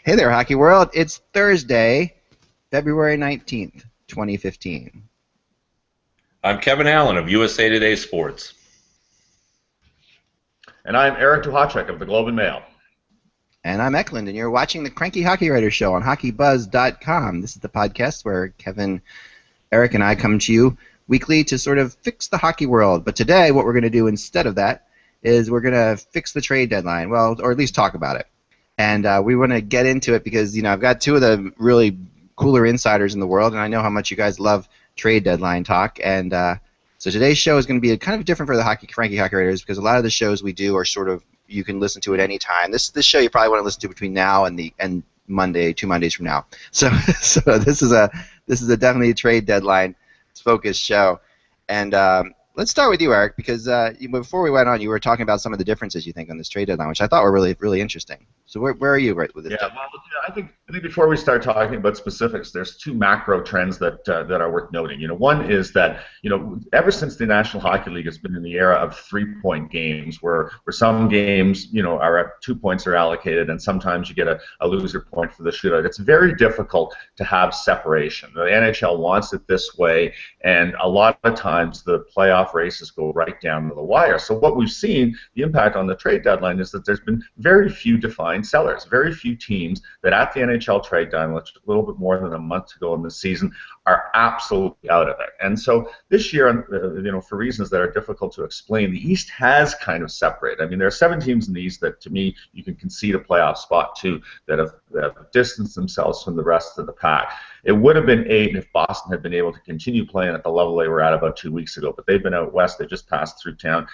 Hey there, Hockey World. It's Thursday, February 19th, 2015. I'm Kevin Allen of USA Today Sports. And I'm Eric Duhacek of the Globe and Mail. And I'm Eklund, and you're watching the Cranky Hockey Writers Show on HockeyBuzz.com. This is the podcast where Kevin, Eric, and I come to you weekly to sort of fix the hockey world. But today, what we're going to do instead of that is we're going to fix the trade deadline, well, or at least talk about it. And we want to get into it because, you know, I've got two of the really cooler insiders in the world, and I know how much you guys love trade deadline talk. And so today's show is going to be kind of different for the Cranky Hockey Writers because a lot of the shows we do are sort of, you can listen to at any time. This show you probably want to listen to between now and Monday, 2 Mondays from now. So this is a definitely a trade deadline focused show. And let's start with you, Eric, because before we went on, you were talking about some of the differences you think on this trade deadline, which I thought were really, really interesting. So where are you right with this? Yeah, well, I think before we start talking about specifics, there's two macro trends that are worth noting. You know, one is that ever since the National Hockey League has been in the era of 3-point games, where some games are at 2 points are allocated, and sometimes you get a loser point for the shootout. It's very difficult to have separation. The NHL wants it this way, and a lot of times the playoff races go right down to the wire. So what we've seen, the impact on the trade deadline, is that there's been very few defined sellers, very few teams that at the NHL trade deadline, which is a little bit more than a month to go in the season, are absolutely out of it. And so this year, for reasons that are difficult to explain, the East has kind of separated. I mean, there are 7 teams in the East that, to me, you can concede a playoff spot to that have distanced themselves from the rest of the pack. It would have been 8 if Boston had been able to continue playing at the level they were at about 2 weeks ago. But they've been out west. They just passed through town,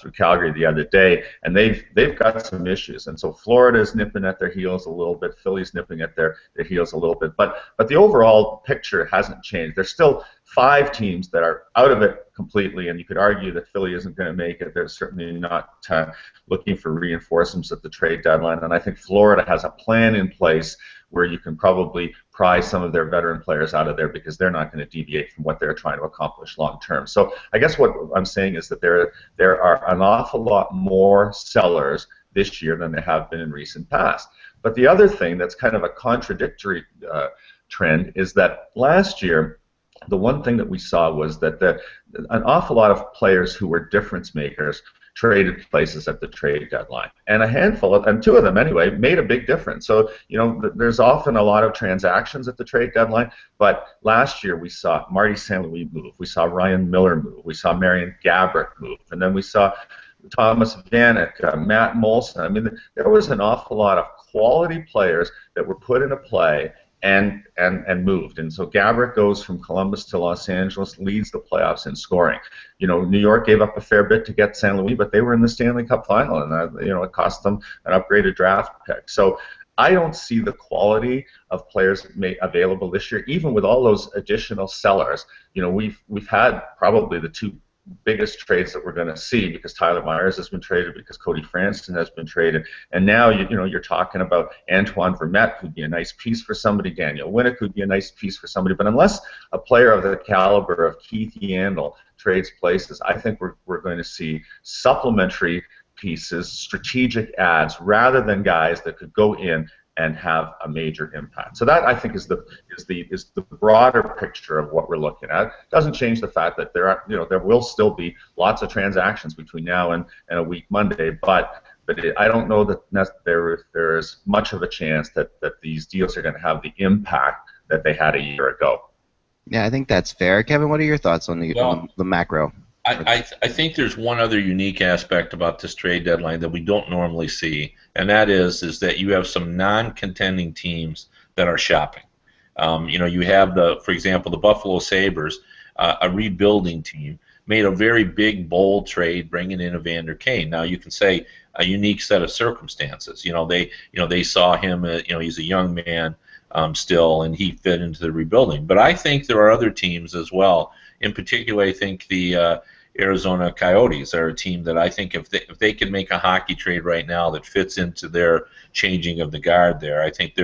through Calgary the other day, and they've got some issues. And so Florida's nipping at their heels a little bit. Philly's nipping at their heels a little bit. But the overall picture hasn't changed. There's still 5 teams that are out of it completely, and you could argue that Philly isn't going to make it. They're certainly not looking for reinforcements at the trade deadline. And I think Florida has a plan in place where you can probably pry some of their veteran players out of there because they're not going to deviate from what they're trying to accomplish long term. So I guess what I'm saying is that there are an awful lot more sellers this year than there have been in recent past. But the other thing that's kind of a contradictory trend is that last year, the one thing that we saw was that an awful lot of players who were difference makers traded places at the trade deadline, and a handful of, and 2 of them anyway, made a big difference. So there's often a lot of transactions at the trade deadline, but last year we saw Marty St. Louis move, we saw Ryan Miller move, we saw Marian Gaborik move, and then we saw Thomas Vanek, Matt Molson. I mean, there was an awful lot of quality players that were put into play and moved. And so Gaborik goes from Columbus to Los Angeles, leads the playoffs in scoring. New York gave up a fair bit to get St. Louis, but they were in the Stanley Cup final, and it cost them an upgraded draft pick. So I don't see the quality of players available this year, even with all those additional sellers. We've had probably the 2 biggest trades that we're going to see, because Tyler Myers has been traded, because Cody Franson has been traded, and now you're talking about Antoine Vermette, who'd be a nice piece for somebody, Daniel Winnick, who'd be a nice piece for somebody. But unless a player of the caliber of Keith Yandle trades places, I think we're going to see supplementary pieces, strategic adds, rather than guys that could go in and have a major impact. So that, I think, is the broader picture of what we're looking at. It doesn't change the fact that there will still be lots of transactions between now and a week Monday, but I don't know that there is much of a chance that these deals are going to have the impact that they had a year ago. Yeah, I think that's fair. Kevin, what are your thoughts on the macro? I think there's one other unique aspect about this trade deadline that we don't normally see, and that is that you have some non-contending teams that are shopping. You have for example, the Buffalo Sabres, a rebuilding team, made a very big, bold trade, bringing in Evander Kane. Now you can say a unique set of circumstances. They saw him. He's a young man still, and he fit into the rebuilding. But I think there are other teams as well. In particular, I think the Arizona Coyotes are a team that I think if they could make a hockey trade right now that fits into their changing of the guard there, I think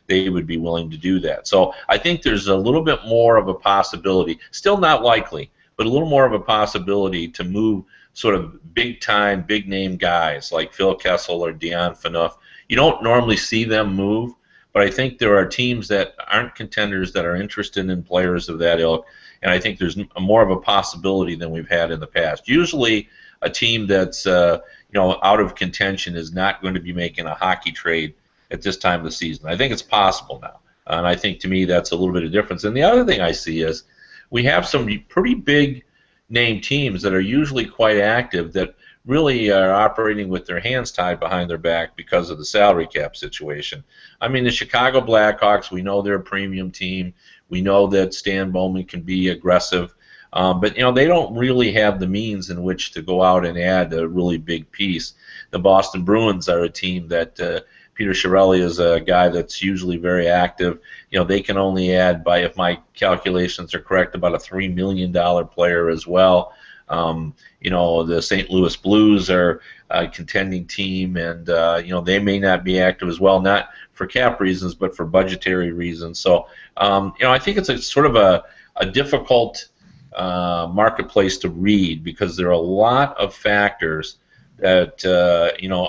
they would be willing to do that. So I think there's a little bit more of a possibility, still not likely, but a little more of a possibility to move sort of big-time, big-name guys like Phil Kessel or Dion Phaneuf. You don't normally see them move, but I think there are teams that aren't contenders that are interested in players of that ilk, and I think there's more of a possibility than we've had in the past. Usually, a team that's out of contention is not going to be making a hockey trade at this time of the season. I think it's possible now, and I think to me that's a little bit of difference. And the other thing I see is we have some pretty big name teams that are usually quite active that really are operating with their hands tied behind their back because of the salary cap situation. I mean, the Chicago Blackhawks, we know they're a premium team. We know that Stan Bowman can be aggressive. But they don't really have the means in which to go out and add a really big piece. The Boston Bruins are a team that Peter Chiarelli is a guy that's usually very active. They can only add, by, if my calculations are correct, about a $3 million player as well. The St. Louis Blues are a contending team, and they may not be active as well, not for cap reasons, but for budgetary reasons. So I think it's a sort of a difficult marketplace to read because there are a lot of factors that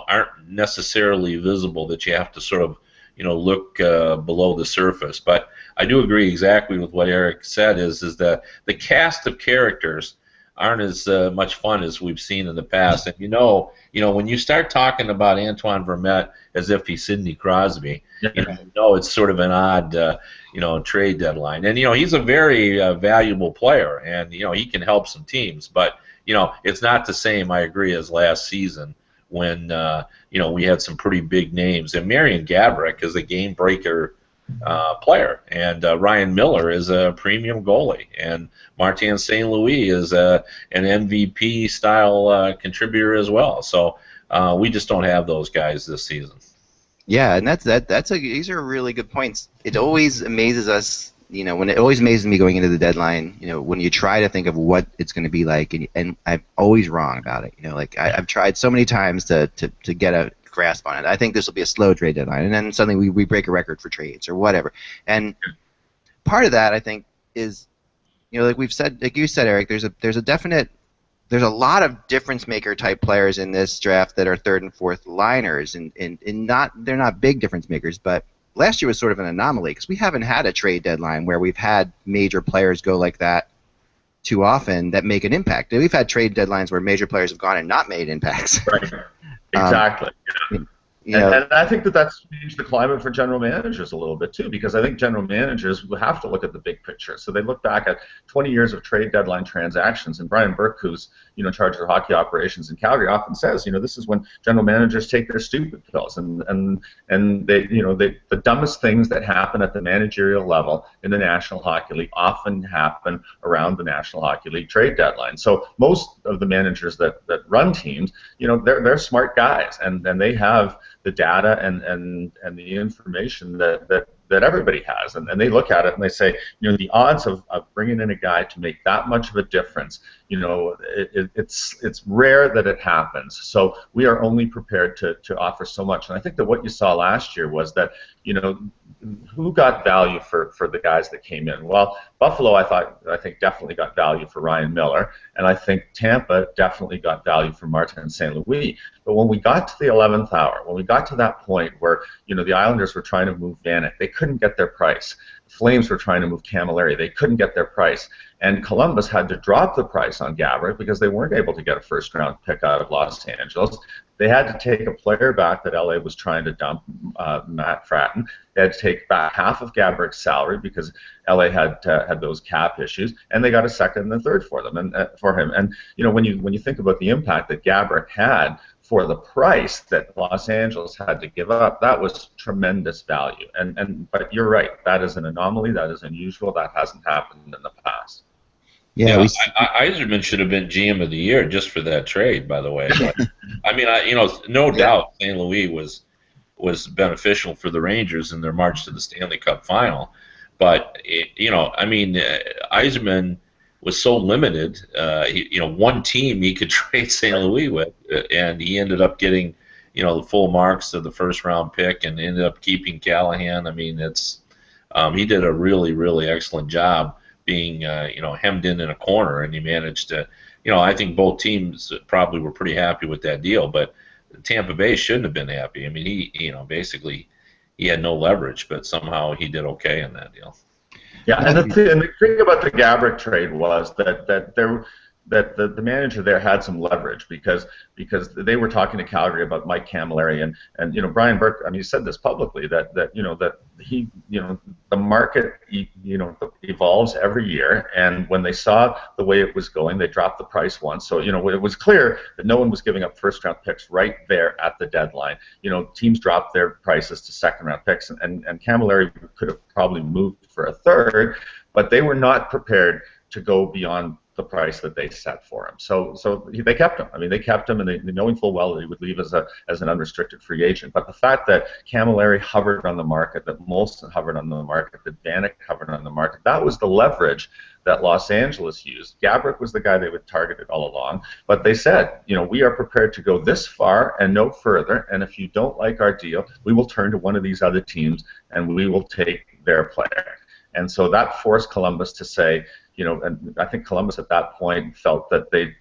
aren't necessarily visible that you have to sort of look below the surface. But I do agree exactly with what Eric said is that the cast of characters aren't as much fun as we've seen in the past. And when you start talking about Antoine Vermette as if he's Sidney Crosby, it's sort of an odd trade deadline. And he's a very valuable player, and he can help some teams. But it's not the same, I agree, as last season when we had some pretty big names. And Marian Gaborik is a game breaker player, and Ryan Miller is a premium goalie, and Martin St. Louis is an MVP style contributor as well. So we just don't have those guys this season. Yeah, and these are really good points. It always amazes us, it always amazes me going into the deadline, when you try to think of what it's going to be like, and I'm always wrong about it. I've tried so many times to get a grasp on it. I think this will be a slow trade deadline, and then suddenly we break a record for trades or whatever. And part of that, I think, is like you said, Eric, there's a lot of difference maker type players in this draft that are third and fourth liners, and they're not big difference makers, but last year was sort of an anomaly because we haven't had a trade deadline where we've had major players go like that too often that make an impact. We've had trade deadlines where major players have gone and not made impacts. Right. Exactly. And I think that's changed the climate for general managers a little bit too, because I think general managers will have to look at the big picture. So they look back at 20 years of trade deadline transactions, and Brian Burke, who's in charge of hockey operations in Calgary, often says, this is when general managers take their stupid pills, and they, the dumbest things that happen at the managerial level in the National Hockey League often happen around the National Hockey League trade deadline. So most of the managers that run teams, they're smart guys, and they have the data and the information that everybody has, and they look at it and they say, the odds of bringing in a guy to make that much of a difference, it's rare that it happens. So we are only prepared to offer so much. And I think that what you saw last year was that, who got value for the guys that came in? Well, Buffalo, I think definitely got value for Ryan Miller, and I think Tampa definitely got value for Martin St. Louis. But when we got to the 11th hour, when we got to that point where the Islanders were trying to move Vanek, they couldn't get their price. Flames were trying to move Camilleri, they couldn't get their price. And Columbus had to drop the price on Gaborik because they weren't able to get a first-round pick out of Los Angeles. They had to take a player back that LA was trying to dump, Matt Fratton. They had to take back half of Gaborik's salary because LA had those cap issues, and they got a second and a third for them and for him. And when you think about the impact that Gaborik had for the price that Los Angeles had to give up, that was tremendous value. But you're right, that is an anomaly, that is unusual, that hasn't happened in the past. Yeah, Yzerman should have been GM of the year just for that trade, by the way. But, I mean, no doubt St. Louis was beneficial for the Rangers in their march to the Stanley Cup final. But Yzerman was so limited. One team he could trade St. Louis with, and he ended up getting the full marks of the first round pick, and ended up keeping Callahan. I mean, he did a really, really excellent job being hemmed in a corner, and he managed to, I think both teams probably were pretty happy with that deal, but Tampa Bay shouldn't have been happy. I mean, he he had no leverage, but somehow he did okay in that deal. Yeah, and the thing about the Gabrick trade was that the manager there had some leverage because they were talking to Calgary about Mike Camilleri and Brian Burke. I mean, he said this publicly that he the market evolves every year, and when they saw the way it was going, they dropped the price once. So it was clear that no one was giving up first round picks right there at the deadline. Teams dropped their prices to second round picks, and Camilleri could have probably moved for a third, but they were not prepared to go beyond the price that they set for him. So they kept him. I mean, they kept him, and they knowing full well that he would leave as an unrestricted free agent. But the fact that Camilleri hovered on the market, that Molson hovered on the market, that Vanek hovered on the market, that was the leverage that Los Angeles used. Gabrick was the guy they would target all along, but they said, we are prepared to go this far and no further, and if you don't like our deal, we will turn to one of these other teams and we will take their player. And so that forced Columbus to say, and I think Columbus at that point felt that they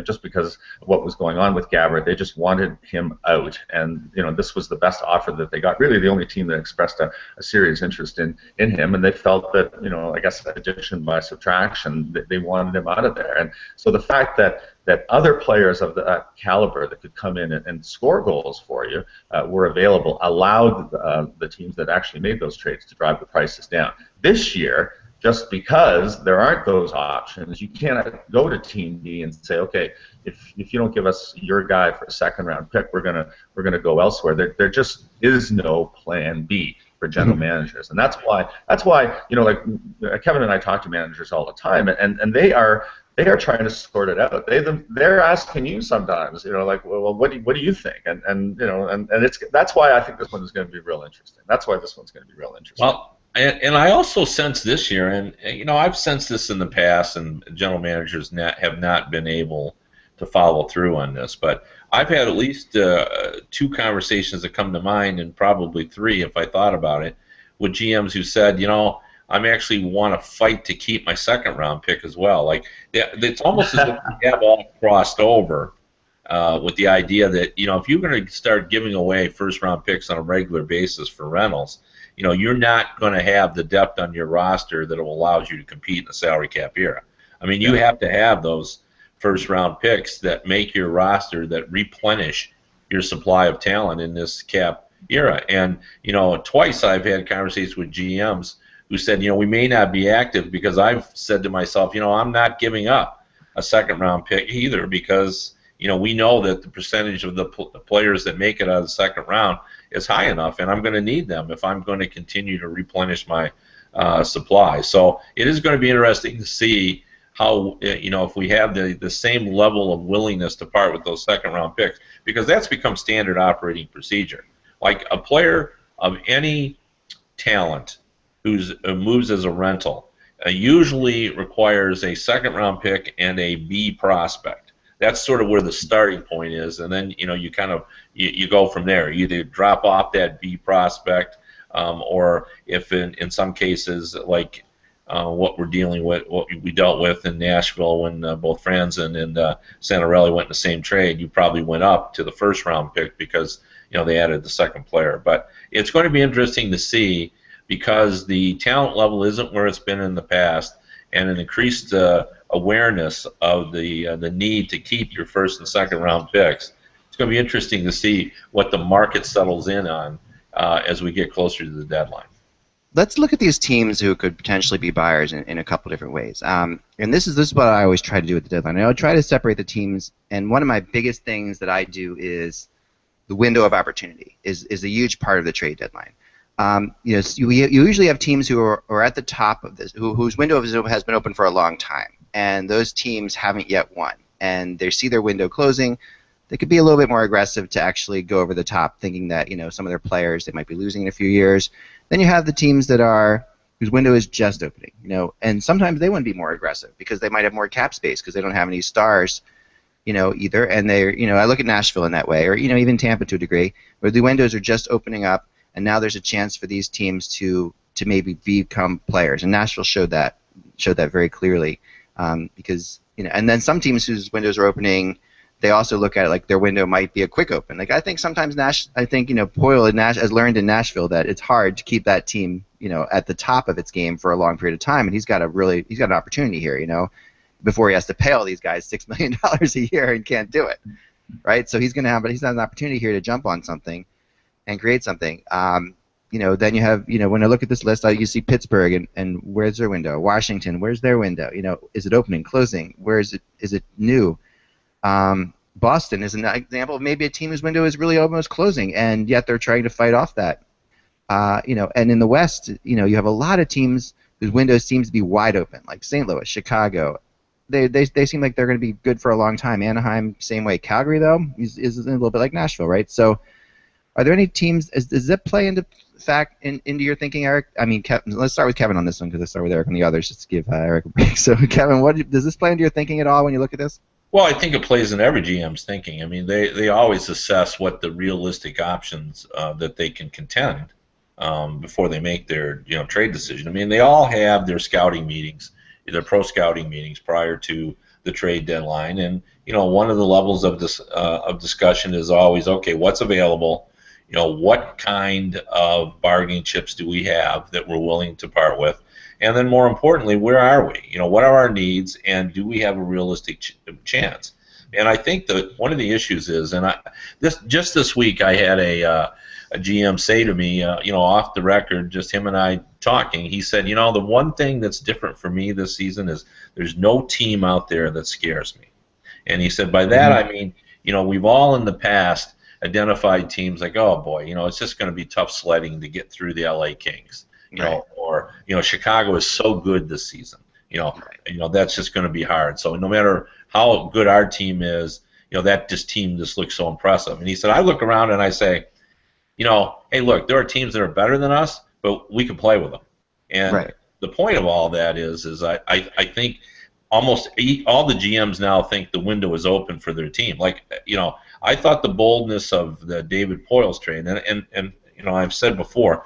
just because of what was going on with Gabrick, they just wanted him out. And, this was the best offer that they got, really the only team that expressed a serious interest in him. And they felt that, I guess addition by subtraction, they wanted him out of there. And so the fact that other players of that caliber that could come in and score goals for you were available allowed the teams that actually made those trades to drive the prices down. This year, just because there aren't those options, you can't go to Team B and say, okay, if you don't give us your guy for a second round pick, we're gonna go elsewhere. There just is no plan B for general managers, and that's why like Kevin and I talk to managers all the time, and they are trying to sort it out. They're asking you sometimes, like, well, what do you think? And that's why I think this one is going to be real interesting. That's why this one's going to be real interesting. Well, and I also sense this year, and I've sensed this in the past, and general managers have not been able to follow through on this. But I've had at least 2 conversations that come to mind, and probably 3 if I thought about it, with GMs who said, I actually want to fight to keep my second round pick as well. Like, it's almost as if we have all crossed over with the idea that if you're going to start giving away first round picks on a regular basis for rentals, you're not going to have the depth on your roster that will allow you to compete in the salary cap era. I mean, you have to have those first round picks that make your roster, that replenish your supply of talent in this cap era. And twice I've had conversations with GMs who said, we may not be active because I've said to myself, I'm not giving up a second round pick either, because we know that the percentage of the players that make it out of the second round is high enough, and I'm going to need them if I'm going to continue to replenish my supply. So it is going to be interesting to see how, if we have the same level of willingness to part with those second round picks, because that's become standard operating procedure. Like, a player of any talent who moves as a rental usually requires a second round pick and a B prospect. That's sort of where the starting point is, and then you kind of you go from there. You either drop off that B prospect, or if in some cases, like what we're dealing with, what we dealt with in Nashville when both Franzen and Santorelli went in the same trade, you probably went up to the first round pick because they added the second player. But it's going to be interesting to see, because the talent level isn't where it's been in the past, and an increased awareness of the need to keep your first and second round picks. It's going to be interesting to see what the market settles in on as we get closer to the deadline. Let's look at these teams who could potentially be buyers in a couple different ways. And this is what I always try to do at the deadline. I try to separate the teams, and one of my biggest things that I do is the window of opportunity is a huge part of the trade deadline. You usually have teams who are at the top of this, whose window has been open for a long time, and those teams haven't yet won, and they see their window closing. They could be a little bit more aggressive to actually go over the top, thinking that some of their players they might be losing in a few years. Then you have the teams whose window is just opening, and sometimes they want to be more aggressive because they might have more cap space because they don't have any stars, either. And I look at Nashville in that way, or even Tampa to a degree, where the windows are just opening up. And now there's a chance for these teams to maybe become players, and Nashville showed that very clearly, because and then some teams whose windows are opening, they also look at it like their window might be a quick open. Like I think sometimes Poyle has learned in Nashville that it's hard to keep that team, at the top of its game for a long period of time, and he's got an opportunity here, before he has to pay all these guys $6 million a year and can't do it, right? So he's had an opportunity here to jump on something and create something. Then you have, when I look at this list, you see Pittsburgh and where's their window? Washington, where's their window? Is it opening, closing? Is it new? Boston is an example of maybe a team whose window is really almost closing, and yet they're trying to fight off that. And in the West, you have a lot of teams whose windows seems to be wide open, like St. Louis, Chicago. They seem like they're going to be good for a long time. Anaheim, same way. Calgary, though, is a little bit like Nashville, right? So, are there any teams? Does that play into into your thinking, Eric? I mean, let's start with Kevin on this one because I start with Eric and the others just to give Eric a break. So, Kevin, does this play into your thinking at all when you look at this? Well, I think it plays in every GM's thinking. I mean, they always assess what the realistic options that they can contend before they make their trade decision. I mean, they all have their scouting meetings, their pro scouting meetings prior to the trade deadline, and one of the levels of this of discussion is always, okay, what's available? What kind of bargaining chips do we have that we're willing to part with? And then more importantly, where are we? What are our needs, and do we have a realistic chance? And I think that one of the issues is, and this week I had a GM say to me, off the record, just him and I talking, he said, the one thing that's different for me this season is there's no team out there that scares me. And he said, by that I mean, we've all in the past identified teams like, oh boy, it's just going to be tough sledding to get through the LA Kings, or Chicago is so good this season, that's just going to be hard. So no matter how good our team is, that team just looks so impressive. And he said, I look around and I say, hey, look, there are teams that are better than us, but we can play with them. And the point of all that is I think almost all the GMs now think the window is open for their team. Like, I thought the boldness of the David Poyles trade, and I've said before,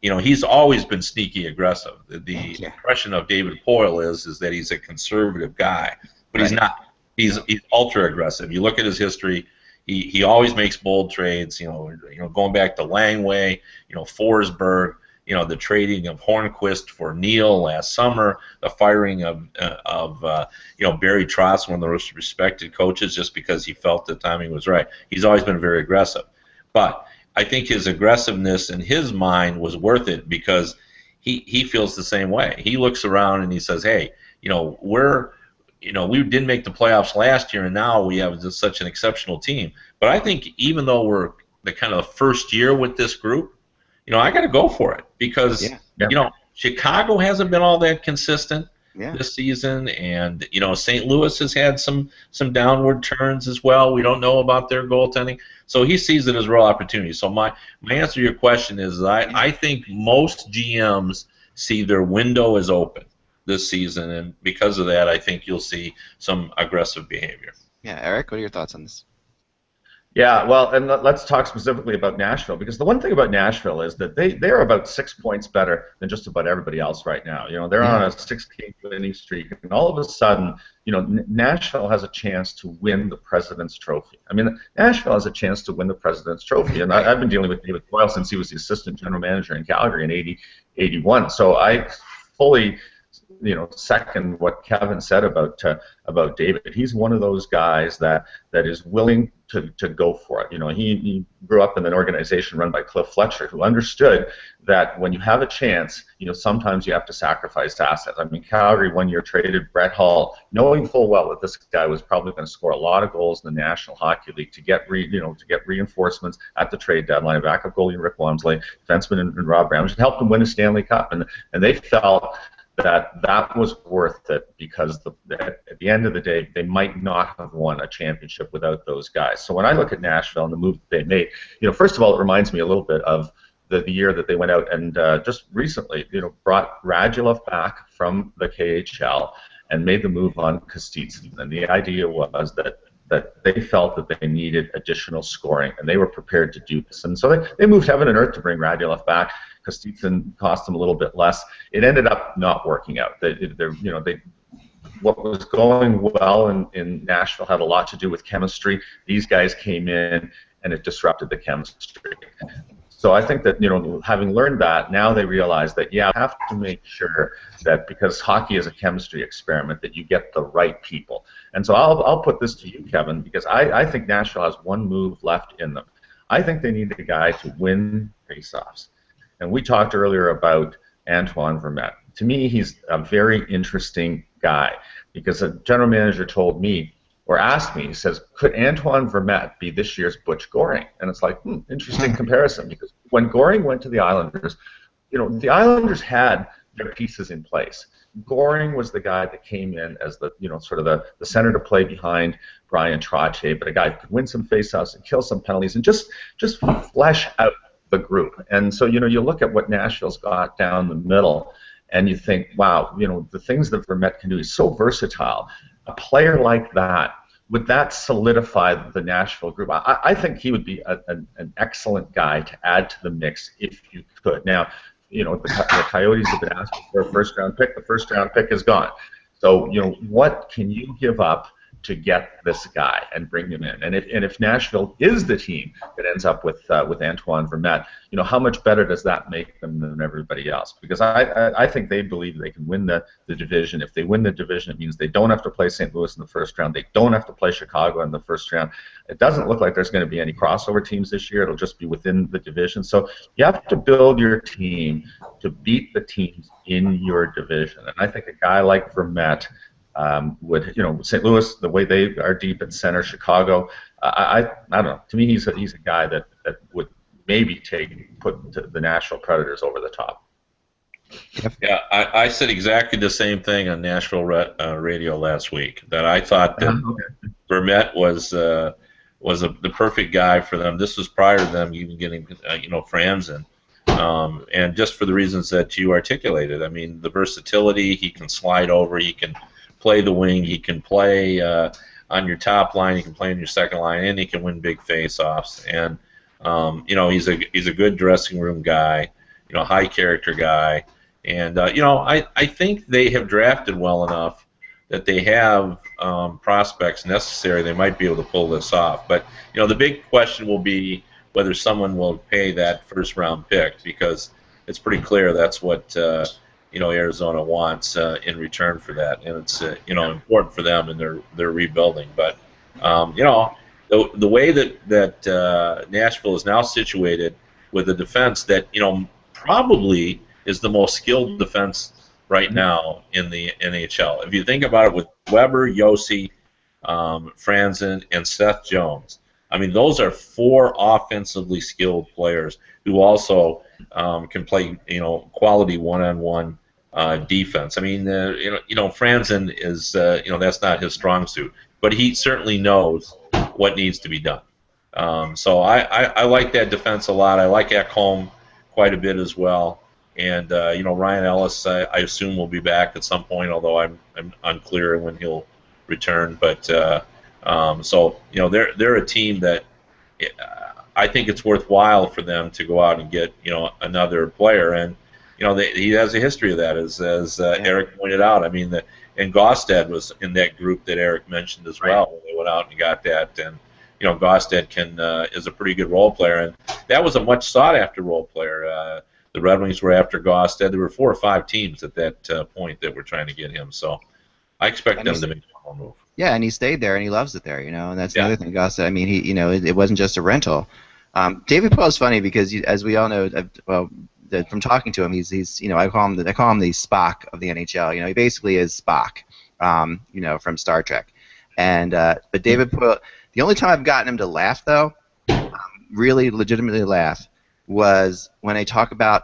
he's always been sneaky aggressive. The impression of David Poyle is that he's a conservative guy, but he's not. He's ultra aggressive. You look at his history. He always makes bold trades. Going back to Langway, Forsberg. The trading of Hornquist for Neal last summer, the firing of Barry Trotz, one of the most respected coaches, just because he felt the timing was right. He's always been very aggressive. But I think his aggressiveness in his mind was worth it because he feels the same way. He looks around and he says, hey, we didn't make the playoffs last year, and now we have just such an exceptional team. But I think even though we're the kind of first year with this group, I got to go for it because, Chicago hasn't been all that consistent this season, and, St. Louis has had some downward turns as well. We don't know about their goaltending. So he sees it as a real opportunity. So my answer to your question is I think most GMs see their window as open this season, and because of that, I think you'll see some aggressive behavior. Yeah, Eric, what are your thoughts on this? Yeah, well, and let's talk specifically about Nashville, because the one thing about Nashville is that they're about 6 points better than just about everybody else right now. They're on a 6-game winning streak, and all of a sudden, Nashville has a chance to win the President's Trophy. I mean, Nashville has a chance to win the President's Trophy, and I've been dealing with David Poyle since he was the assistant general manager in Calgary in 81. So I fully second what Kevin said about David. He's one of those guys that is willing to go for it. He grew up in an organization run by Cliff Fletcher, who understood that when you have a chance, sometimes you have to sacrifice assets. I mean, Calgary 1 year traded Brett Hull, knowing full well that this guy was probably going to score a lot of goals in the National Hockey League to get reinforcements at the trade deadline. Backup goalie Rick Wamsley, defenseman and Rob Ramage, helped him win a Stanley Cup, and they felt that was worth it because at the end of the day, they might not have won a championship without those guys. So when I look at Nashville and the move that they made, first of all, it reminds me a little bit of the year that they went out and just recently, brought Radulov back from the KHL and made the move on Kostitsyn. And the idea was that they felt that they needed additional scoring, and they were prepared to do this. And so they moved heaven and earth to bring Radulov back. Kostitsyn cost them a little bit less. It ended up not working out. They what was going well in Nashville had a lot to do with chemistry. These guys came in and it disrupted the chemistry. So I think that, having learned that, now they realize that, yeah, you have to make sure that, because hockey is a chemistry experiment, that you get the right people. And so I'll put this to you, Kevin, because I think Nashville has one move left in them. I think they need a guy to win faceoffs. And we talked earlier about Antoine Vermette. To me, he's a very interesting guy, because a general manager told me, or asked me, he says, could Antoine Vermette be this year's Butch Goring? And it's like, interesting comparison, because when Goring went to the Islanders, the Islanders had their pieces in place. Goring was the guy that came in as the, sort of the center to play behind Brian Trottier, but a guy who could win some faceoffs and kill some penalties and just flesh out the group. And so, you look at what Nashville's got down the middle, and you think, wow, the things that Vermette can do, he's so versatile. A player like that, would that solidify the Nashville group? I think he would be an excellent guy to add to the mix if you could. Now, the Coyotes have been asking for a first-round pick. The first-round pick is gone. So, what can you give up to get this guy and bring him in? And if Nashville is the team that ends up with Antoine Vermette, how much better does that make them than everybody else? Because I think they believe they can win the division. If they win the division, it means they don't have to play St. Louis in the first round. They don't have to play Chicago in the first round. It doesn't look like there's going to be any crossover teams this year. It'll just be within the division. So you have to build your team to beat the teams in your division. And I think a guy like Vermette would, St. Louis, the way they are deep at center, Chicago, I don't know. To me, he's a guy that would maybe put the Nashville Predators over the top. Yeah, I said exactly the same thing on Nashville radio last week, that I thought that Vermette was the perfect guy for them. This was prior to them even getting Franzen. And just for the reasons that you articulated. I mean, the versatility, he can slide over, he can play the wing, he can play on your top line, he can play on your second line, and he can win big face-offs. And he's a good dressing room guy, high character guy. And I think they have drafted well enough that they have prospects necessary. They might be able to pull this off. But the big question will be whether someone will pay that first-round pick, because it's pretty clear that's what Arizona wants in return for that, and it's important for them, and they're rebuilding. But the way that Nashville is now situated with a defense that probably is the most skilled defense right now in the NHL. If you think about it, with Weber, Yossi, Franzen, and Seth Jones, I mean, those are four offensively skilled players who also can play, quality one-on-one defense. I mean, Franzen is, that's not his strong suit, but he certainly knows what needs to be done. So I like that defense a lot. I like Ekholm quite a bit as well. And Ryan Ellis, I assume, will be back at some point, although I'm unclear when he'll return. But so they're a team that I think it's worthwhile for them to go out and get another player, and he has a history of that, as Eric pointed out. I mean, and Gaustad was in that group that Eric mentioned as well, when they went out and got that. And Gaustad is a pretty good role player, and that was a much sought after role player. The Red Wings were after Gaustad. There were 4 or 5 teams at that point that were trying to get him. So I expect them to make one more move. Yeah, and he stayed there, and he loves it there, and that's the other thing. Gaustad, I mean, he, it wasn't just a rental. David Poile is funny because, as we all know, from talking to him, he's I call him the Spock of the NHL. He basically is Spock, from Star Trek. And but David Poile, the only time I've gotten him to laugh, though, really legitimately laugh, was when I talk about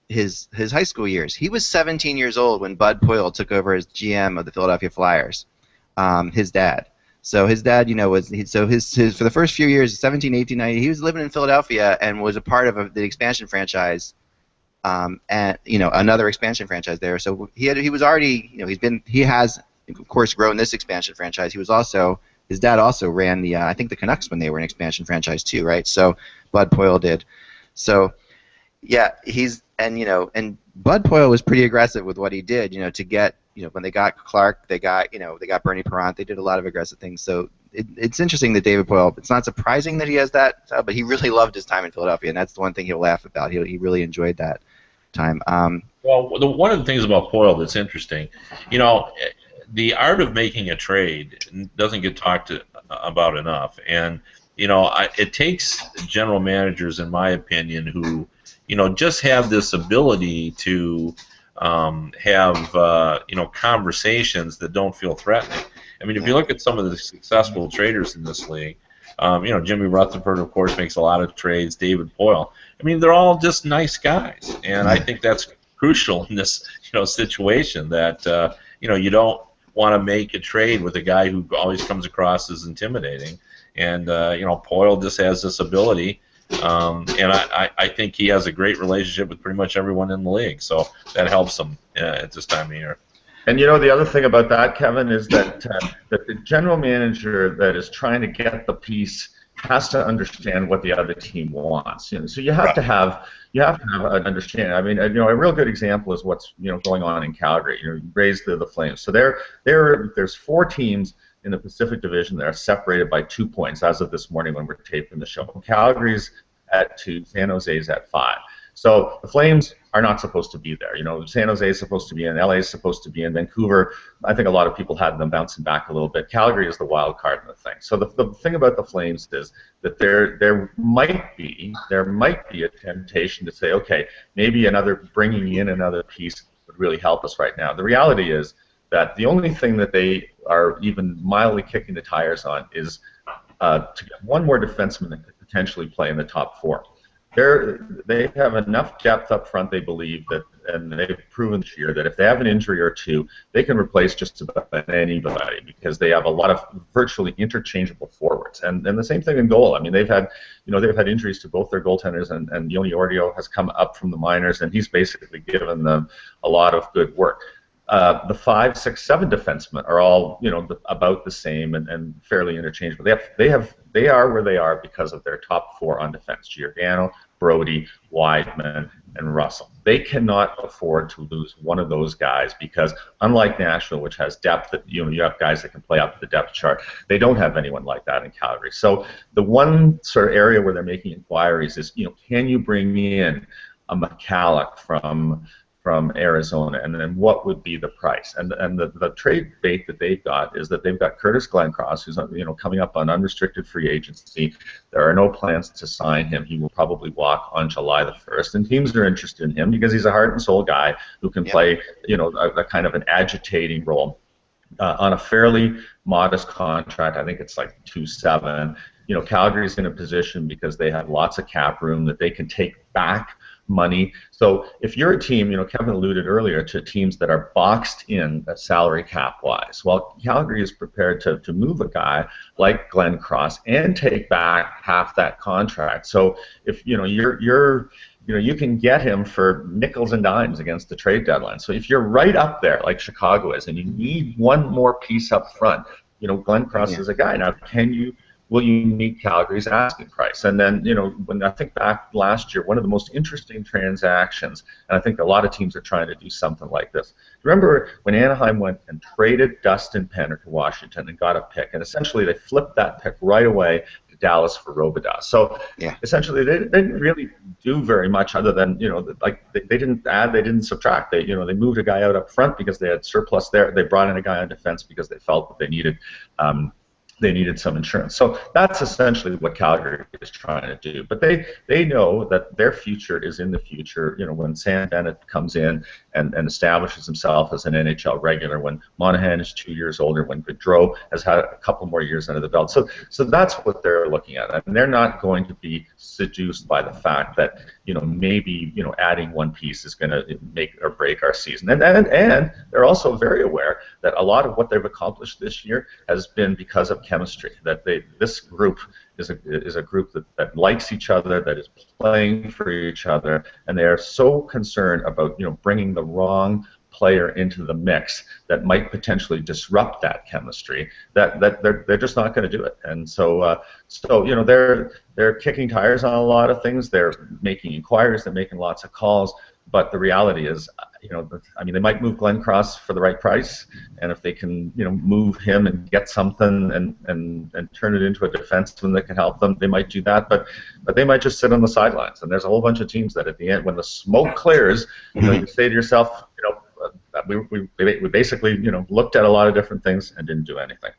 his high school years. He was 17 years old when Bud Poile took over as GM of the Philadelphia Flyers. His dad. So his dad, was his for the first few years, 17, 18, 19, he was living in Philadelphia and was a part of the expansion franchise, and another expansion franchise there. So he was already, he has of course grown this expansion franchise. His dad also ran I think the Canucks when they were an expansion franchise too, right? So Bud Poile did. So yeah, and and Bud Poyle was pretty aggressive with what he did. To get when they got Clark, they got Bernie Parent. They did a lot of aggressive things. So it's interesting that David Poyle. It's not surprising that he has that, but he really loved his time in Philadelphia, and that's the one thing he'll laugh about. He really enjoyed that time. Well, one of the things about Poyle that's interesting, the art of making a trade doesn't get talked about enough, and it takes general managers, in my opinion, who just have this ability to have conversations that don't feel threatening. I mean, if you look at some of the successful traders in this league, Jimmy Rutherford, of course, makes a lot of trades. David Poyle. I mean, they're all just nice guys, and I think that's crucial in this situation. That you don't want to make a trade with a guy who always comes across as intimidating. And Poyle just has this ability, and I think he has a great relationship with pretty much everyone in the league. So that helps him at this time of year. And the other thing about that, Kevin, is that that the general manager that is trying to get the piece has to understand what the other team wants. So you have to have an understanding. I mean, a real good example is what's going on in Calgary. You raised the Flames. So there's 4 teams in the Pacific Division that are separated by 2 points as of this morning when we're taping the show. Calgary's at 2, San Jose's at 5. So the Flames are not supposed to be there. San Jose is supposed to be in, LA is supposed to be in, Vancouver. I think a lot of people had them bouncing back a little bit. Calgary is the wild card in the thing. So the thing about the Flames is that there might be a temptation to say, okay, maybe bringing in another piece would really help us right now. The reality is that the only thing that they are even mildly kicking the tires on is to get one more defenseman that could potentially play in the top 4. They have enough depth up front, they believe, and they've proven this year that if they have an injury or two, they can replace just about anybody because they have a lot of virtually interchangeable forwards. And the same thing in goal. I mean, they've had injuries to both their goaltenders, and Yoni Ordio has come up from the minors, and he's basically given them a lot of good work. The 5, 6, 7 defensemen are all about the same and fairly interchangeable. They are where they are because of their top 4 on defense: Giordano, Brody, Weidman, and Russell. They cannot afford to lose one of those guys because, unlike Nashville, which has depth, that you have guys that can play up the depth chart, they don't have anyone like that in Calgary. So the one sort of area where they're making inquiries is, can you bring in a McCalloch from Arizona, and then what would be the price? And the trade bait that they've got is that they've got Curtis Glencross, who's coming up on unrestricted free agency. There are no plans to sign him. He will probably walk on July the 1st, and teams are interested in him because he's a heart and soul guy who can play a kind of an agitating role on a fairly modest contract. I think it's like 2.7. Calgary's in a position because they have lots of cap room that they can take back money. So if you're a team, Kevin alluded earlier to teams that are boxed in salary cap wise. Well, Calgary is prepared to move a guy like Glencross and take back half that contract. So if you can get him for nickels and dimes against the trade deadline. So if you're right up there like Chicago is, and you need one more piece up front, Glencross is a guy. Now, will you meet Calgary's asking price? And then, when I think back last year, one of the most interesting transactions, and I think a lot of teams are trying to do something like this. Remember when Anaheim went and traded Dustin Penner to Washington and got a pick, and essentially they flipped that pick right away to Dallas for Robidas. So essentially they didn't really do very much other than, they didn't add, they didn't subtract. They moved a guy out up front because they had surplus there. They brought in a guy on defense because they felt that they needed some insurance. So that's essentially what Calgary is trying to do. But they know that their future is in the future, when Sam Bennett comes in and establishes himself as an NHL regular, when Monahan is 2 years older, when Gaudreau has had a couple more years under the belt. So that's what they're looking at. And they're not going to be seduced by the fact that, maybe, adding one piece is going to make or break our season. And they're also very aware that a lot of what they've accomplished this year has been because of chemistry. That this group is a group that likes each other, that is playing for each other, and they are so concerned about bringing the wrong player into the mix that might potentially disrupt that chemistry, that they're just not going to do it. And so they're kicking tires on a lot of things. They're making inquiries. They're making lots of calls. But the reality is, I mean, they might move Glenn Cross for the right price, and if they can, move him and get something and turn it into a defenseman that can help them, they might do that. But they might just sit on the sidelines. And there's a whole bunch of teams that at the end, when the smoke clears, you say to yourself, we basically, looked at a lot of different things and didn't do anything.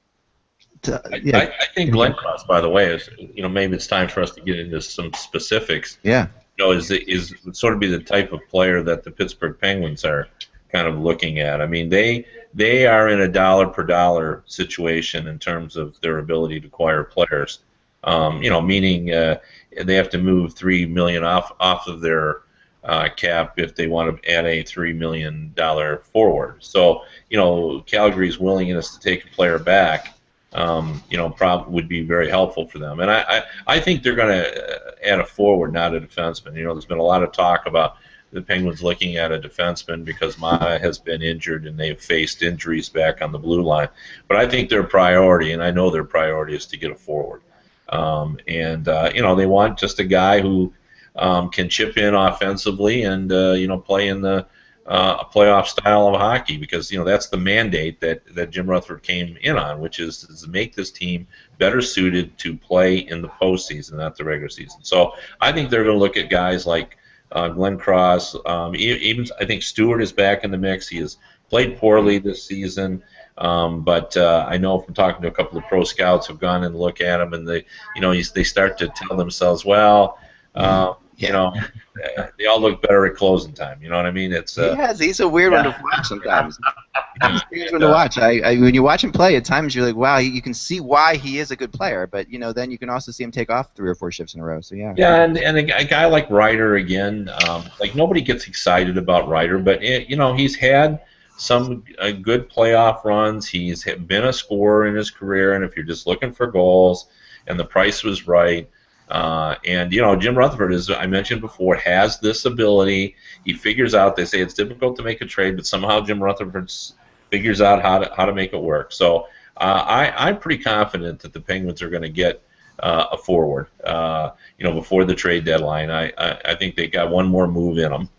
I think Glenn Cross, by the way, is maybe it's time for us to get into some specifics. Yeah. Is sort of be the type of player that the Pittsburgh Penguins are kind of looking at. I mean, they are in a dollar per dollar situation in terms of their ability to acquire players. Meaning they have to move $3 million off of their cap if they want to add a $3 million forward. So Calgary's willingness to take a player back. Would be very helpful for them. And I think they're going to add a forward, not a defenseman. There's been a lot of talk about the Penguins looking at a defenseman because Mata has been injured and they've faced injuries back on the blue line. But I think their priority, and I know their priority, is to get a forward. They want just a guy who can chip in offensively and play in the a playoff style of hockey, because that's the mandate that Jim Rutherford came in on, which is to make this team better suited to play in the postseason, not the regular season. So I think they're going to look at guys like Glenn Cross. Even I think Stewart is back in the mix. He has played poorly this season, but I know from talking to a couple of pro scouts who've gone and look at him, and they start to tell themselves, well. They all look better at closing time. You know what I mean? He's a weird one to watch sometimes. He's a weird one to watch. When you watch him play, at times you're like, wow, you can see why he is a good player, but then you can also see him take off 3 or 4 shifts in a row. So yeah. Yeah, and a guy like Ryder again, like nobody gets excited about Ryder, but he's had some good playoff runs. He's been a scorer in his career, and if you're just looking for goals, and the price was right. Jim Rutherford, as I mentioned before, has this ability. He figures out. They say it's difficult to make a trade, but somehow Jim Rutherford figures out how to make it work. So I'm pretty confident that the Penguins are going to get a forward. Before the trade deadline, I think they got one more move in them.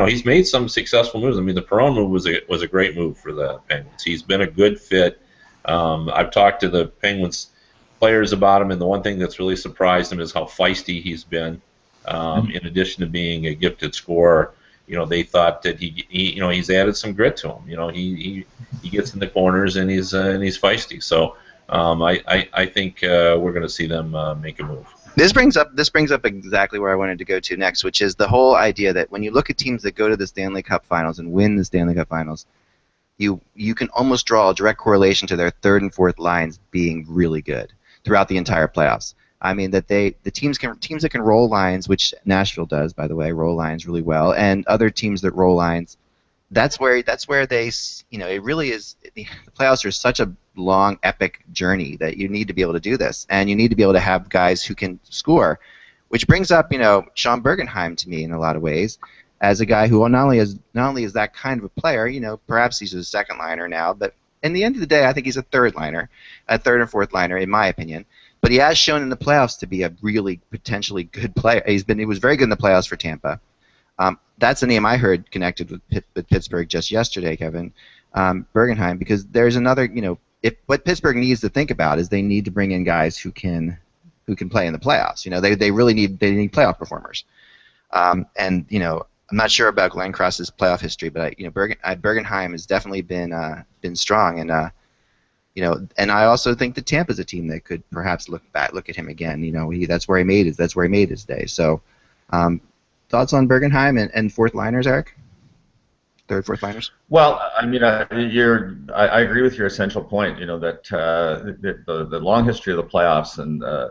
He's made some successful moves. I mean, the Perron move was a great move for the Penguins. He's been a good fit. I've talked to the Penguins players about him, and the one thing that's really surprised him is how feisty he's been. In addition to being a gifted scorer, they thought that he's added some grit to him. He gets in the corners and he's feisty. So I think we're going to see them make a move. This brings up exactly where I wanted to go to next, which is the whole idea that when you look at teams that go to the Stanley Cup Finals and win the Stanley Cup Finals, you can almost draw a direct correlation to their third and fourth lines being really good throughout the entire playoffs. I mean that the teams that can roll lines, which Nashville does, by the way, roll lines really well, and other teams that roll lines, that's where they, it really is. The playoffs are such a long, epic journey that you need to be able to do this, and you need to be able to have guys who can score, which brings up Sean Bergenheim to me in a lot of ways as a guy who not only is that kind of a player, perhaps he's a second liner now, but in the end of the day, I think he's a third liner, a third and fourth liner, in my opinion. But he has shown in the playoffs to be a really potentially good player. He was very good in the playoffs for Tampa. That's a name I heard connected with Pittsburgh just yesterday, Kevin, Bergenheim, because there's another. What Pittsburgh needs to think about is they need to bring in guys who can play in the playoffs. They really need playoff performers. I'm not sure about Glenn Cross's playoff history, but Bergenheim has definitely been strong, and I also think that Tampa's a team that could perhaps look at him again. That's where he made his day. So, thoughts on Bergenheim and fourth liners, Eric? Third, fourth liners. Well, I mean, I agree with your essential point. That the long history of the playoffs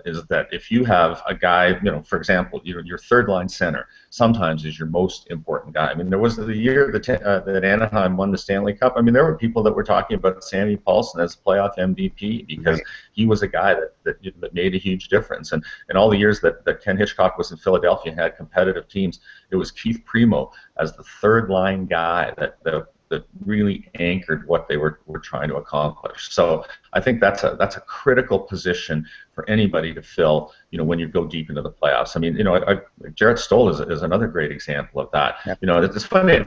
is that if you have a guy, for example, your third line center sometimes is your most important guy. I mean, there was the year that Anaheim won the Stanley Cup. I mean, there were people that were talking about Sammy Paulson as playoff MVP because he was a guy that made a huge difference. And in all the years that Ken Hitchcock was in Philadelphia and had competitive teams, it was Keith Primo as the third line guy that that really anchored what they were trying to accomplish. So I think that's a critical position for anybody to fill, when you go deep into the playoffs. I mean, Jarrett Stoll is another great example of that. Yep. It's funny,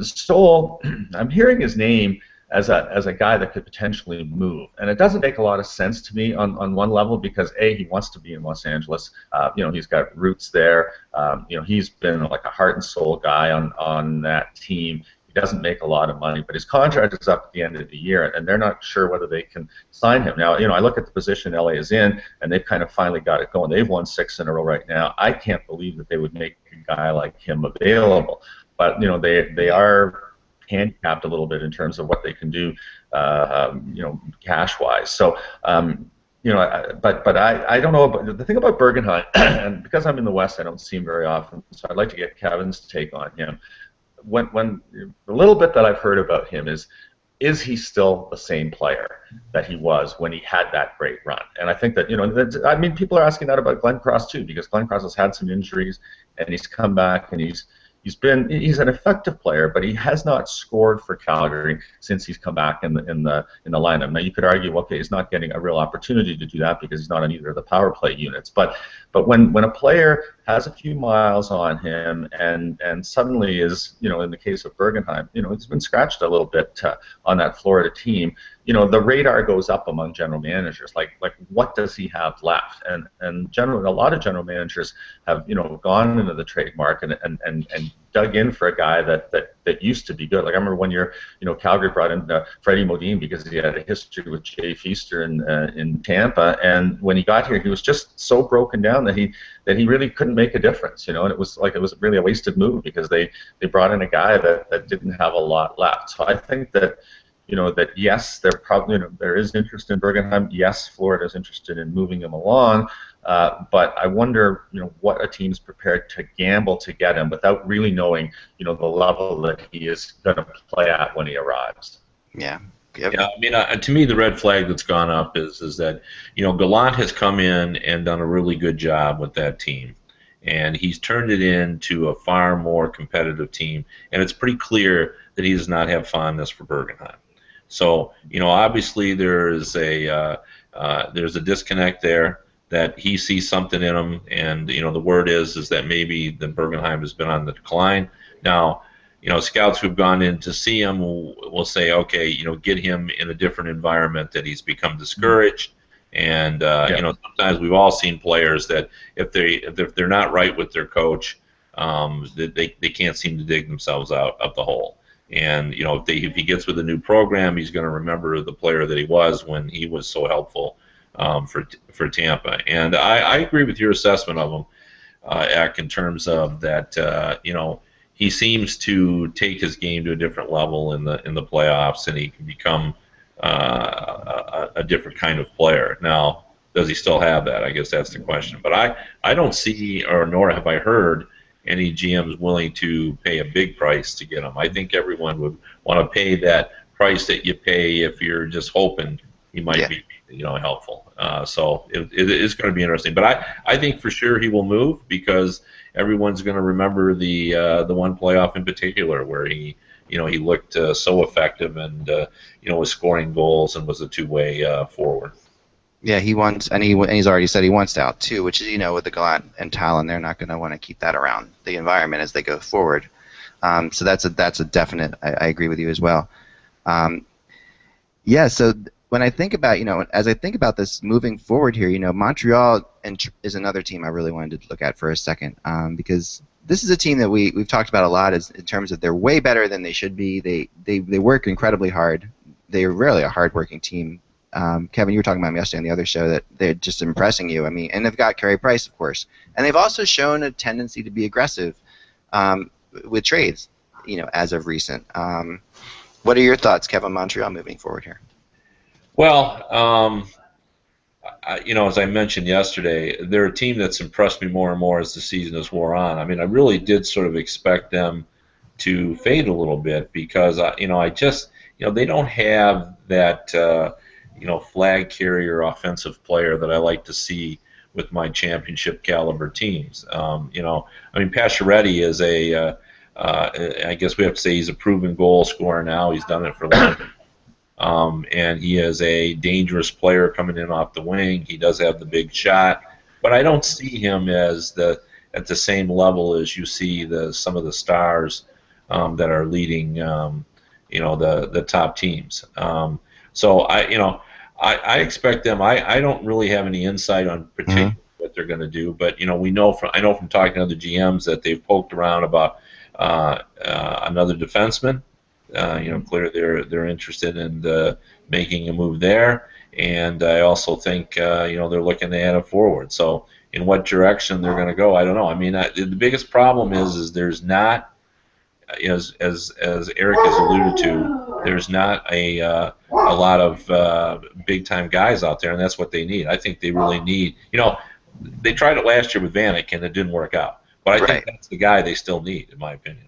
Stoll, I'm hearing his name as a guy that could potentially move, and it doesn't make a lot of sense to me on one level, because he wants to be in Los Angeles. He's got roots there. He's been like a heart and soul guy on that team. He doesn't make a lot of money, but his contract is up at the end of the year, and they're not sure whether they can sign him. Now, I look at the position LA is in, and they've kind of finally got it going. They've won 6 in a row right now. I can't believe that they would make a guy like him available, but they are handicapped a little bit in terms of what they can do, cash-wise. So, but I don't know about the thing about Bergenheim, and because I'm in the West, I don't see him very often. So I'd like to get Kevin's take on him. When the little bit that I've heard about him is he still the same player that he was when he had that great run? And I think that people are asking that about Glenn Cross too, because Glenn Cross has had some injuries, and he's come back, and he's an effective player, but he has not scored for Calgary since he's come back in the lineup. Now you could argue, okay, he's not getting a real opportunity to do that because he's not on either of the power play units. But when a player has a few miles on him and suddenly is, in the case of Bergenheim, he's been scratched a little bit on that Florida team. The radar goes up among general managers. Like what does he have left? And a lot of general managers have gone into the trade market and dug in for a guy that used to be good. Like I remember one year, Calgary brought in Freddie Modine because he had a history with Jay Feaster in Tampa, and when he got here, he was just so broken down that he really couldn't make a difference. And it was really a wasted move because they brought in a guy that didn't have a lot left. So I think that. That yes, there is interest in Bergenheim. Yes, Florida is interested in moving him along, but I wonder, what a team's prepared to gamble to get him without really knowing, the level that he is going to play at when he arrives. Yeah. Yep. Yeah, I mean, to me, the red flag that's gone up is that, Gallant has come in and done a really good job with that team, and he's turned it into a far more competitive team, and it's pretty clear that he does not have fondness for Bergenheim. So, obviously there's a disconnect there, that he sees something in him, and the word is that maybe the Bergenheim has been on the decline. Now, scouts who've gone in to see him will say, okay, get him in a different environment, that he's become discouraged, and sometimes we've all seen players that if they're not right with their coach, they can't seem to dig themselves out of the hole. And if he gets with a new program, he's going to remember the player that he was when he was so helpful for Tampa. And I agree with your assessment of him, Eck, in terms of that. He seems to take his game to a different level in the playoffs, and he can become a different kind of player. Now, does he still have that? I guess that's the question. But I don't see, or nor have I heard, any GMs willing to pay a big price to get him. I think everyone would want to pay that price that you pay if you're just hoping he might be, helpful. So it is going to be interesting. But I think for sure he will move, because everyone's going to remember the one playoff in particular where he looked so effective and was scoring goals and was a two-way forward. Yeah, he wants, and he's already said he wants out too, which is, with the Gallant and Talon, they're not going to want to keep that around the environment as they go forward. So that's a definite. I agree with you as well. So when I think about, as I think about this moving forward here, Montreal is another team I really wanted to look at for a second, because this is a team that we've talked about a lot in terms of they're way better than they should be. They work incredibly hard. They're really a hardworking team. Kevin, you were talking about them yesterday on the other show that they're just impressing you. I mean, and they've got Carey Price, of course, and they've also shown a tendency to be aggressive with trades, as of recent. What are your thoughts, Kevin, Montreal moving forward here? Well, as I mentioned yesterday, they're a team that's impressed me more and more as the season has wore on. I mean, I really did sort of expect them to fade a little bit because, they don't have that. Flag carrier offensive player that I like to see with my championship caliber teams. Pacioretty is I guess we have to say he's a proven goal scorer now. He's done it for long. And he is a dangerous player coming in off the wing. He does have the big shot, but I don't see him as at the same level as you see some of the stars that are leading, the top teams. So I expect them. I don't really have any insight on particularly what they're going to do, but I know from talking to other GMs that they've poked around about another defenseman. Clearly they're interested in making a move there, and I also think they're looking to add a forward. So in what direction they're going to go, I don't know. I mean, the biggest problem is there's not, as Eric has alluded to, there's not a lot of big time guys out there, and that's what they need. I think they really need. They tried it last year with Vanek, and it didn't work out. But I think that's the guy they still need, in my opinion.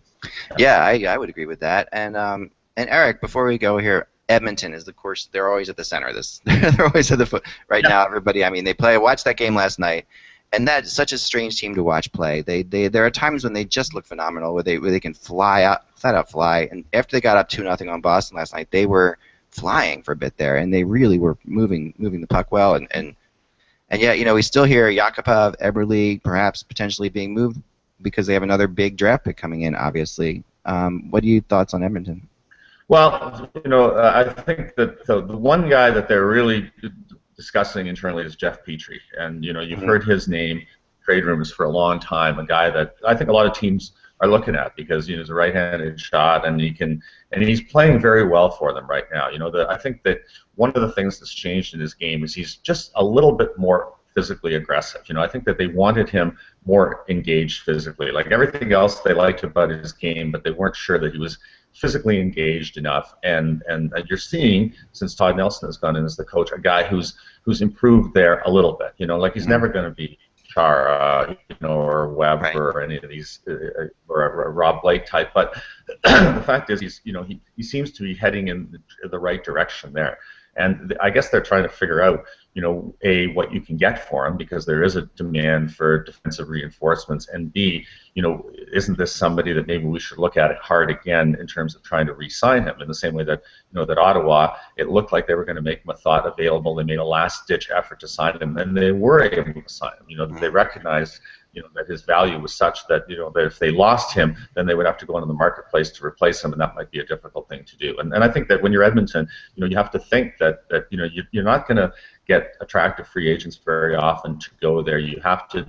Yeah, I would agree with that. And Eric, before we go here, Edmonton is, of course, they're always at the center of this. They're always at the foot right now. Everybody, I mean, watched that game last night, and that's such a strange team to watch play. There are times when they just look phenomenal, where they can flat out fly. And after they got up 2-0 on Boston last night, they were flying for a bit there, and they really were moving the puck well. And yet, we still hear Yakupov, Eberle, perhaps potentially being moved because they have another big draft pick coming in, obviously. What are your thoughts on Edmonton? Well, I think that the one guy that they're really discussing internally is Jeff Petrie, and you've heard his name, trade rumors for a long time. A guy that I think a lot of teams are looking at because he's a right-handed shot, and he's playing very well for them right now. I think that one of the things that's changed in his game is he's just a little bit more physically aggressive. I think that they wanted him more engaged physically. Like everything else they liked about his game, but they weren't sure that he was physically engaged enough. And you're seeing, since Todd Nelson has gone in as the coach, a guy who's improved there a little bit. Like he's never going to be Chara, or Webb, or any of these, or a Rob Blake type. But the fact is, he seems to be heading in the right direction there. And I guess they're trying to figure out, A, what you can get for him, because there is a demand for defensive reinforcements, and B, isn't this somebody that maybe we should look at it hard again in terms of trying to re-sign him, in the same way that, that Ottawa, it looked like they were going to make him a thought available. They made a last-ditch effort to sign him, and they were able to sign him. They recognized that his value was such that, that if they lost him, then they would have to go into the marketplace to replace him, and that might be a difficult thing to do. And I think that when you're Edmonton, you have to think that you're not going to get attractive free agents very often to go there. You have to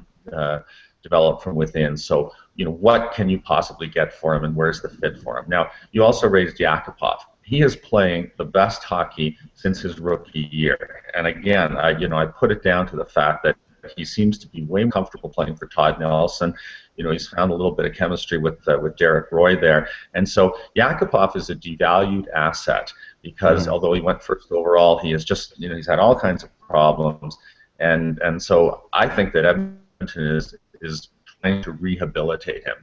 develop from within. So, what can you possibly get for him, and where's the fit for him? Now, you also raised Yakupov. He is playing the best hockey since his rookie year. And again, I put it down to the fact that he seems to be way more comfortable playing for Todd Nelson. He's found a little bit of chemistry with Derek Roy there. And so Yakupov is a devalued asset because although he went first overall, he is just, he's had all kinds of problems. And so I think that Edmonton is trying to rehabilitate him.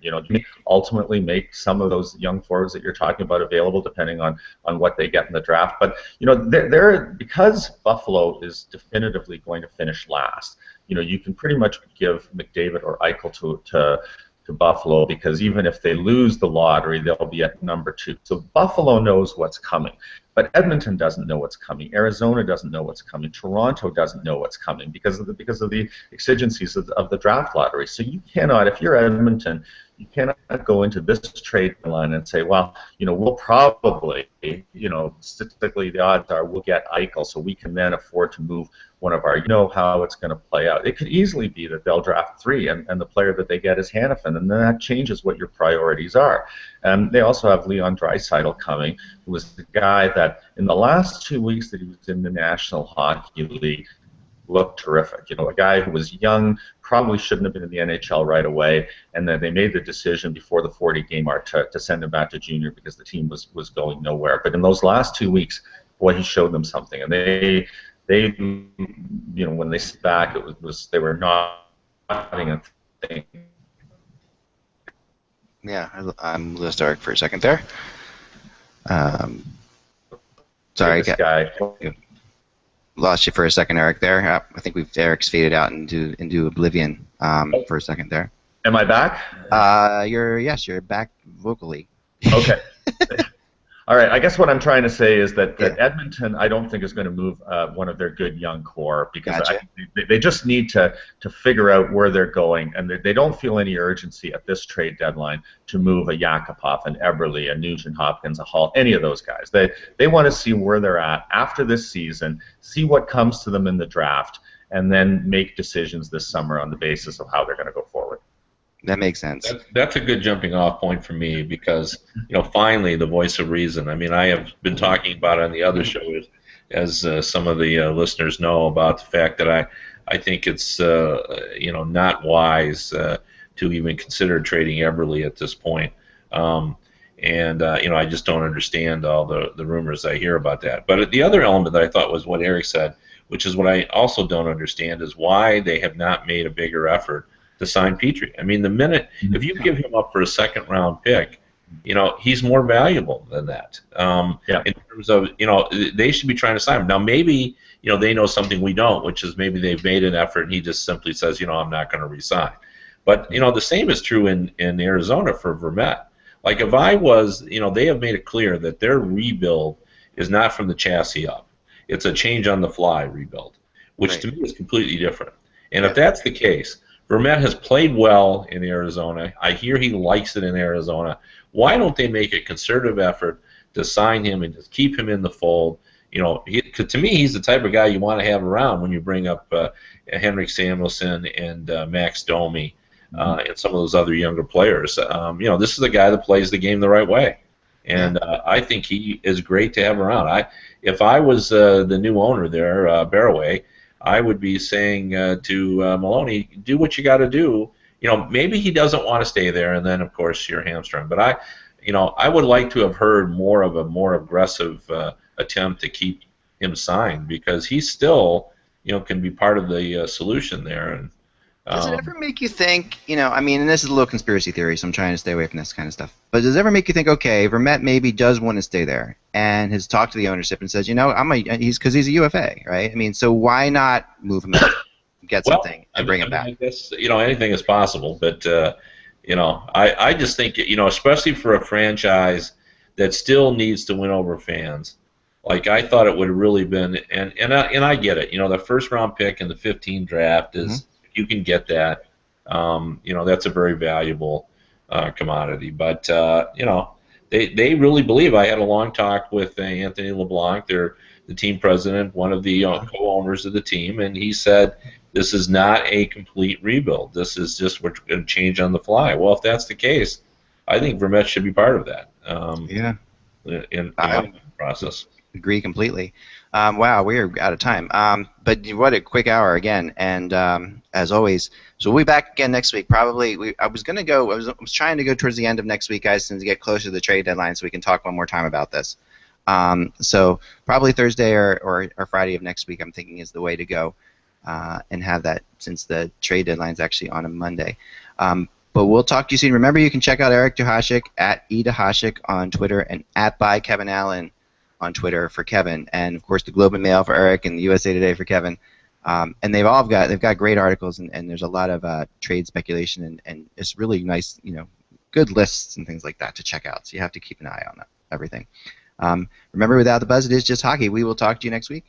Ultimately make some of those young forwards that you're talking about available, depending on what they get in the draft. But they're because Buffalo is definitively going to finish last. You can pretty much give McDavid or Eichel to Buffalo, because even if they lose the lottery, they'll be at number 2. So Buffalo knows what's coming. But Edmonton doesn't know what's coming. Arizona doesn't know what's coming. Toronto doesn't know what's coming because of the exigencies of the draft lottery. So you cannot, if you're Edmonton, you cannot go into this trade line and say, well, we'll probably, statistically the odds are we'll get Eichel, so we can then afford to move one of our, how it's going to play out. It could easily be that they'll draft 3, and the player that they get is Hanifin, and then that changes what your priorities are. And they also have Leon Draisaitl coming, who was the guy that in the last 2 weeks that he was in the National Hockey League looked terrific. A guy who was young, probably shouldn't have been in the NHL right away, and then they made the decision before the 40-game mark to send him back to junior because the team was going nowhere. But in those last 2 weeks, boy, he showed them something, and they when they sit back, they were nodding and thinking. Yeah, I'm lost Eric for a second there. Sorry, lost you for a second, Eric. There, I think Eric's faded out into oblivion for a second there. Am I back? You're back vocally. Okay. All right. I guess what I'm trying to say is that Yeah. Edmonton, I don't think is going to move one of their good young core because Gotcha. they just need to figure out where they're going, and they don't feel any urgency at this trade deadline to move a Yakupov, an Eberle, a Nugent Hopkins, a Hall, any of those guys. They want to see where they're at after this season, see what comes to them in the draft, and then make decisions this summer on the basis of how they're going to go forward. That makes sense. That's a good jumping off point for me because, finally the voice of reason. I mean, I have been talking about it on the other show, as some of the listeners know, about the fact that I think it's not wise to even consider trading Eberle at this point. I just don't understand all the rumors I hear about that. But the other element that I thought was what Eric said, which is what I also don't understand, is why they have not made a bigger effort to sign Petrie. I mean, the minute, if you give him up for a second-round pick, he's more valuable than that. In terms of, they should be trying to sign him. Now, maybe, they know something we don't, which is maybe they've made an effort and he just simply says, I'm not going to resign. But, the same is true in Arizona for Vermette. Like, if I was, they have made it clear that their rebuild is not from the chassis up. It's a change-on-the-fly rebuild, which to me is completely different. And if that's the case, Vermette has played well in Arizona. I hear he likes it in Arizona. Why don't they make a concerted effort to sign him and just keep him in the fold? Cause to me, he's the type of guy you want to have around when you bring up Henrik Samuelsson and Max Domi and some of those other younger players. This is a guy that plays the game the right way. And I think he is great to have around. If I was the new owner there, Barraway, I would be saying to Maloney, do what you got to do. Maybe he doesn't want to stay there, and then of course you're hamstrung. But I would like to have heard more of a more aggressive attempt to keep him signed because he still, can be part of the solution there. And does it ever make you think, and this is a little conspiracy theory, so I'm trying to stay away from this kind of stuff, but does it ever make you think, okay, Vermette maybe does want to stay there and has talked to the ownership and says, because he's a UFA, right? I mean, so why not move him out, get something, and bring him back? I guess, anything is possible, but, I just think, especially for a franchise that still needs to win over fans, like I thought it would have really been, and I get it, the first round pick in the 15 draft is, you can get that. That's a very valuable commodity. But they really believe. I had a long talk with Anthony LeBlanc, the team president, one of the co-owners of the team, and he said this is not a complete rebuild. This is just we're going to change on the fly. Well, if that's the case, I think Vermette should be part of that. In the process. Agree completely. Wow, we're out of time. But what a quick hour again, and as always, so we'll be back again next week. Probably, I was trying to go towards the end of next week, guys, since we get closer to the trade deadline, so we can talk one more time about this. So probably Thursday or Friday of next week, I'm thinking is the way to go, and have that since the trade deadline's actually on a Monday. But we'll talk to you soon. Remember, you can check out Eric Duhashik at eDuhashik on Twitter and at @ByKevinAllen on Twitter for Kevin, and of course the Globe and Mail for Eric and the USA Today for Kevin. And they've got great articles, and there's a lot of trade speculation, and it's really nice, good lists and things like that to check out. So you have to keep an eye on everything. Remember, without the buzz, it is just hockey. We will talk to you next week.